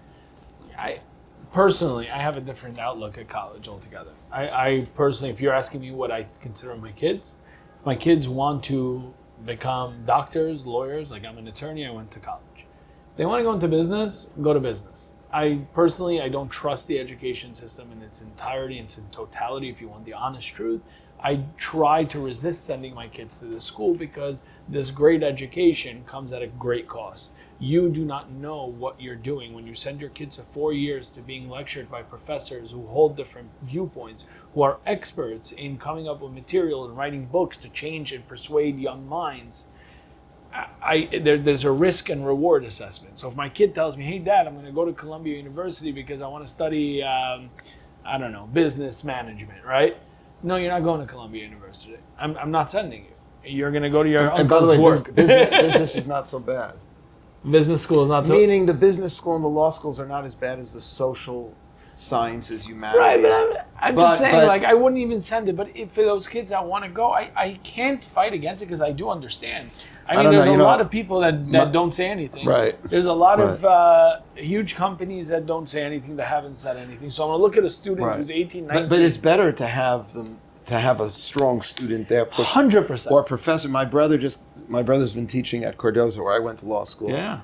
Personally, I have a different outlook at college altogether. I personally, if you're asking me what I consider my kids, if my kids want to become doctors, lawyers, like I'm an attorney, I went to college. If they want to go into business, go to business. I don't trust the education system in its entirety, in its totality, if you want the honest truth. I try to resist sending my kids to this school because this great education comes at a great cost. You do not know what you're doing when you send your kids to 4 years to being lectured by professors who hold different viewpoints, who are experts in coming up with material and writing books to change and persuade young minds. There's a risk and reward assessment. So if my kid tells me, hey, Dad, I'm going to go to Columbia University because I want to study, business management, right? No, you're not going to Columbia University. I'm not sending you. You're going to go to your uncle's And by the way, work. business is not so bad. Business school is not so... Meaning the business school and the law schools are not as bad as the social sciences, humanities. Right, but I'm just saying, I wouldn't even send it. But for those kids that want to go, I can't fight against it because I do understand. I mean, there's a lot of people that don't say anything. Right. There's a lot of huge companies that don't say anything, that haven't said anything. So I'm going to look at a student who's 18, 19. But it's better to have them, to have a strong student there. 100%. Or a professor. My brother's been teaching at Cardozo, where I went to law school. Yeah.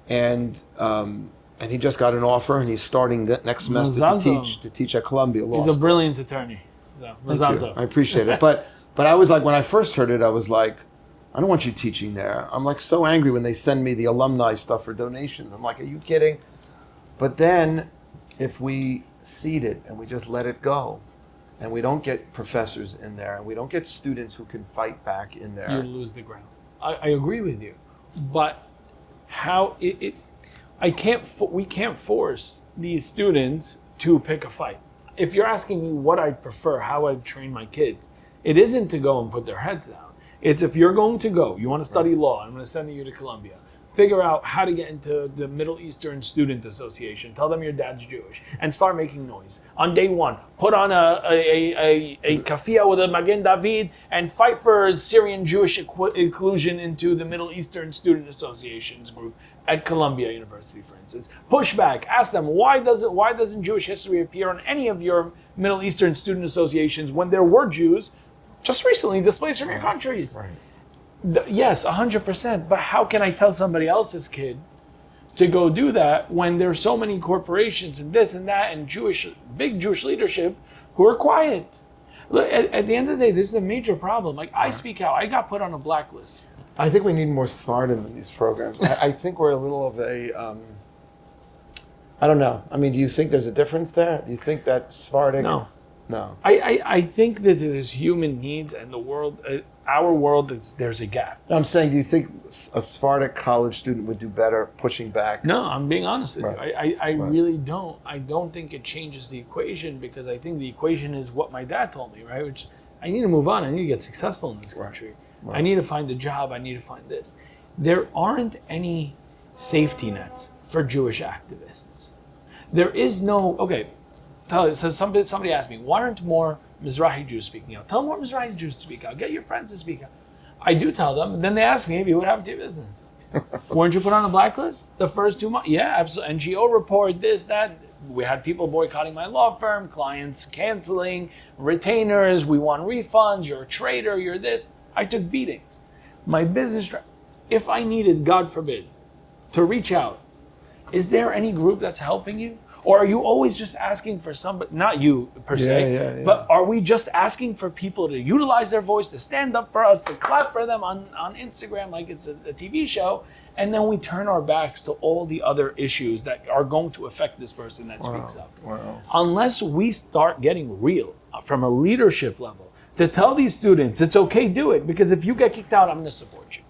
And he just got an offer, and he's starting next semester to teach at Columbia Law School. He's a brilliant attorney. So, Thank you. I appreciate it. But I was like, when I first heard it, I was like, I don't want you teaching there. I'm like so angry when they send me the alumni stuff for donations. I'm like, are you kidding? But then if we seed it and we just let it go and we don't get professors in there and we don't get students who can fight back in there. You lose the ground. I agree with you. But how we can't force these students to pick a fight. If you're asking me what I prefer, how I train my kids, it isn't to go and put their heads down. It's if you're going to go, you want to study law, I'm going to send you to Columbia. Figure out how to get into the Middle Eastern Student Association. Tell them your dad's Jewish and start making noise. On day one, put on a kafia with a Magen David and fight for Syrian Jewish inclusion into the Middle Eastern Student Association's group at Columbia University, for instance. Push back. Ask them, why doesn't Jewish history appear on any of your Middle Eastern student associations when there were Jews just recently displaced from your countries? Right. Yes, 100%. But how can I tell somebody else's kid to go do that when there's so many corporations and this and that and big Jewish leadership who are quiet? Look, at the end of the day, this is a major problem. Like, I speak out. I got put on a blacklist. I think we need more Spartan in these programs. I think we're a little of a, I don't know. I mean, do you think there's a difference there? Do you think that Spartan? No. No. I think that there's human needs and the world, our world, there's a gap. I'm saying, do you think a Sephardic college student would do better pushing back? No, I'm being honest with Right. you. I really don't. I don't think it changes the equation, because I think the equation is what my dad told me, right? Which I need to move on. I need to get successful in this country. Right. I need to find a job. I need to find this. There aren't any safety nets for Jewish activists. There is no, okay, so somebody asked me, why aren't more Mizrahi Jews speaking out? Tell more Mizrahi Jews to speak out. Get your friends to speak out. I do tell them. And then they ask me, hey, what happened to your business? Weren't you put on a blacklist the first 2 months? Yeah, absolutely. NGO report, this, that. We had people boycotting my law firm, clients canceling, retainers, we want refunds, you're a traitor, you're this. I took beatings. My business, if I needed, God forbid, to reach out, is there any group that's helping you? Or are you always just asking for somebody, not you per se, but are we just asking for people to utilize their voice, to stand up for us, to clap for them on Instagram like it's a TV show, and then we turn our backs to all the other issues that are going to affect this person that speaks up? Wow. Unless we start getting real from a leadership level to tell these students, it's okay, do it, because if you get kicked out, I'm going to support you.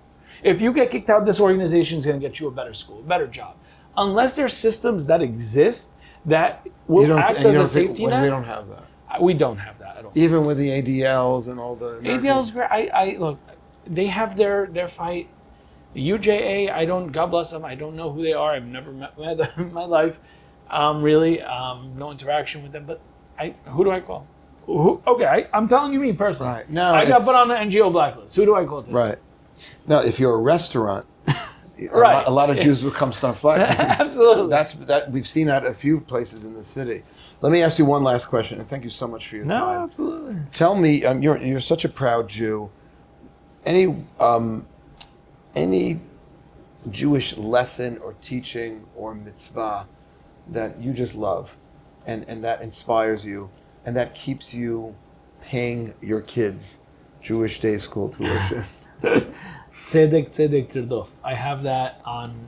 If you get kicked out, this organization is going to get you a better school, a better job. Unless there's systems that exist that will act as a safety net. We don't have that. We don't have that at all. Even with the ADLs and all the ADL's great. I look, they have their fight. The UJA, I don't, God bless them, I don't know who they are. I've never met them in my life. Really, no interaction with them. But who do I call? Okay, I'm telling you me personally. Right. No, I got put on the NGO blacklist. Who do I call today? Right. Now, if you're a restaurant, Right. a lot of Jews will come start flagging. Absolutely. We've seen that at a few places in the city. Let me ask you one last question, and thank you so much for your time. No, absolutely. Tell me, you're such a proud Jew. Any Jewish lesson or teaching or mitzvah that you just love, and that inspires you, and that keeps you paying your kids Jewish day school tuition? Tzedek, tzedek, tirdof. I have that on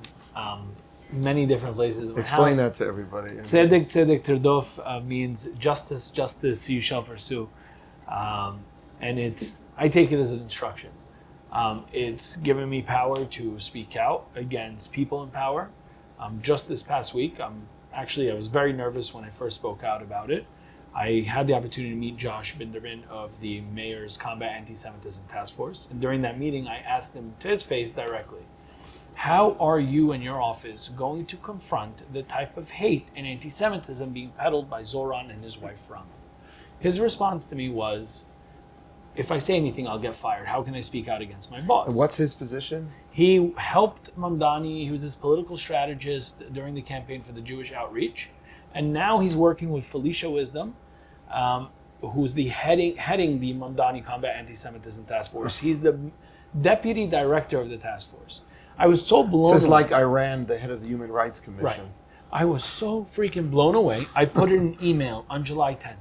many different places. Explain that to everybody. Tzedek, tzedek, tirdof means justice, justice you shall pursue. And I take it as an instruction. It's given me power to speak out against people in power. Just this past week, I was very nervous when I first spoke out about it. I had the opportunity to meet Josh Binderman of the Mayor's Combat Anti-Semitism Task Force. And during that meeting, I asked him to his face directly, how are you and your office going to confront the type of hate and anti-Semitism being peddled by Zoran and his wife Rama? His response to me was, if I say anything, I'll get fired. How can I speak out against my boss? And what's his position? He helped Mamdani. He was his political strategist during the campaign for the Jewish outreach. And now he's working with Felicia Wisdom, who's the heading the Mamdani Combat Anti-Semitism Task Force. He's the deputy director of the task force. I was so blown away. So it's like Iran, the head of the Human Rights Commission. Right. I was so freaking blown away. I put in an email on July 10th.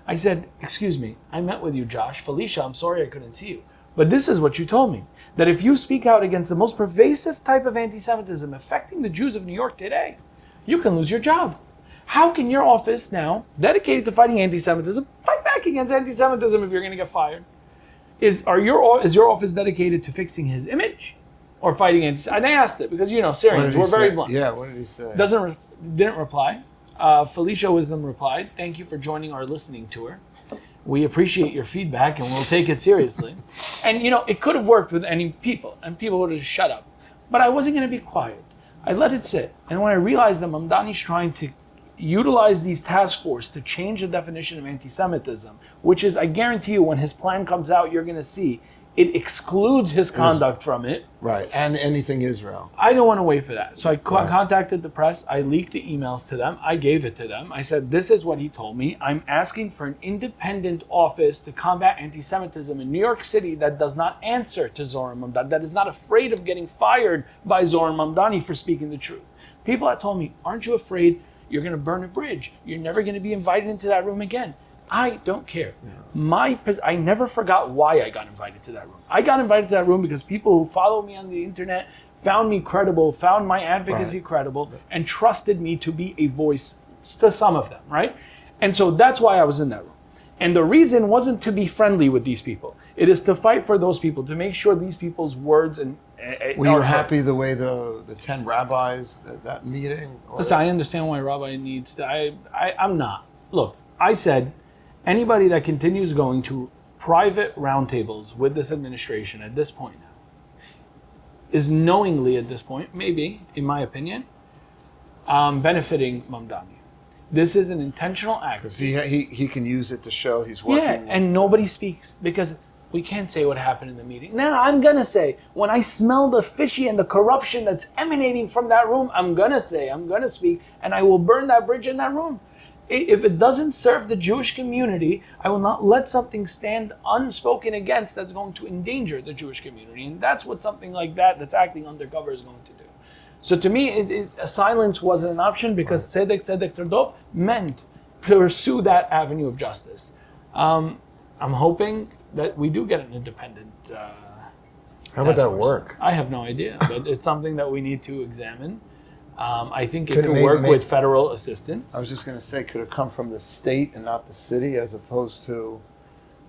I said, excuse me, I met with you, Josh. Felicia, I'm sorry I couldn't see you. But this is what you told me, that if you speak out against the most pervasive type of anti-Semitism affecting the Jews of New York today, you can lose your job. How can your office now, dedicated to fighting anti-Semitism, fight back against anti-Semitism if you're going to get fired? Is your office dedicated to fixing his image or fighting anti-Semitism? And I asked it because, Syrians, we're very blunt. Yeah, what did he say? Didn't reply. Felicia Wisdom replied, "Thank you for joining our listening tour. We appreciate your feedback and we'll take it seriously." And it could have worked with any people and people would have just shut up. But I wasn't going to be quiet. I let it sit. And when I realized that Mamdani's trying to utilize these task force to change the definition of anti-Semitism, which is, I guarantee you, when his plan comes out, you're going to see it excludes his conduct from it. Right, and anything Israel. I don't want to wait for that. So I contacted the press. I leaked the emails to them. I gave it to them. I said, this is what he told me. I'm asking for an independent office to combat anti-Semitism in New York City that does not answer to Zoran Mamdani, that is not afraid of getting fired by Zoran Mamdani for speaking the truth. People had told me, aren't you afraid you're going to burn a bridge? You're never going to be invited into that room again. I don't care. Yeah. I never forgot why I got invited to that room. I got invited to that room because people who follow me on the internet found me credible, found my advocacy credible, and trusted me to be a voice to some of them, right? And so that's why I was in that room. And the reason wasn't to be friendly with these people. It is to fight for those people, to make sure these people's words and were you happy the way the 10 rabbis, that meeting? Listen, I understand why a rabbi needs to. I'm not. Look, I said, anybody that continues going to private roundtables with this administration at this point now is knowingly at this point, maybe, in my opinion, benefiting Mamdani. This is an intentional act. Because he can use it to show he's working. Yeah, and nobody speaks because we can't say what happened in the meeting. Now, I'm going to say, when I smell the fishy and the corruption that's emanating from that room, I'm going to speak, and I will burn that bridge in that room. If it doesn't serve the Jewish community, I will not let something stand unspoken against that's going to endanger the Jewish community. And that's what something like that's acting undercover is going to do. So to me, silence wasn't an option because Tzedek Terdov meant to pursue that avenue of justice. I'm hoping that we do get an independent How would that work? I have no idea, but it's something that we need to examine. I think it could work with federal assistance. I was just going to say, could it come from the state and not the city as opposed to...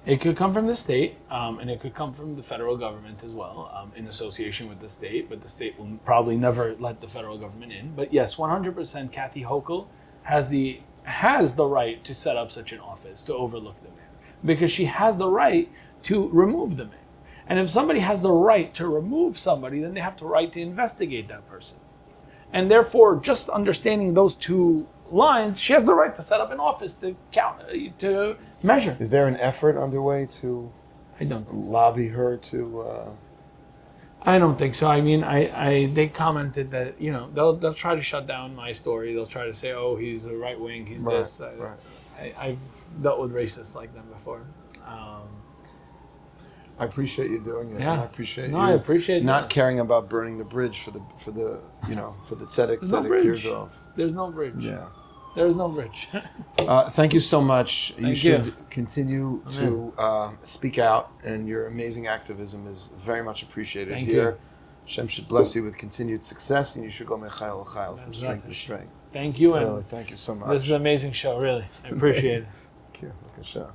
It could come from the state, and it could come from the federal government as well, in association with the state, but the state will probably never let the federal government in. But yes, 100% Kathy Hochul has the right to set up such an office to overlook the mayor, because she has the right to remove the mayor. And if somebody has the right to remove somebody, then they have the right to investigate that person. And therefore, just understanding those two lines, she has the right to set up an office to measure. Is there an effort underway to lobby her to... I don't think so. I mean, they commented that, they'll try to shut down my story. They'll try to say, oh, he's a right wing, he's this. I've dealt with racists like them before. I appreciate you doing it. Yeah. I appreciate you. I appreciate not caring about burning the bridge for the tzedek Terdov. There's no bridge. Yeah. There's no bridge. Thank you so much. Thank you should continue to speak out, and your amazing activism is very much appreciated here. Hashem should bless you with continued success, and you should go mechayel l'chayel from strength to strength. Thank you. Really, thank you so much. This is an amazing show, really. I appreciate it. Thank you. Look at show.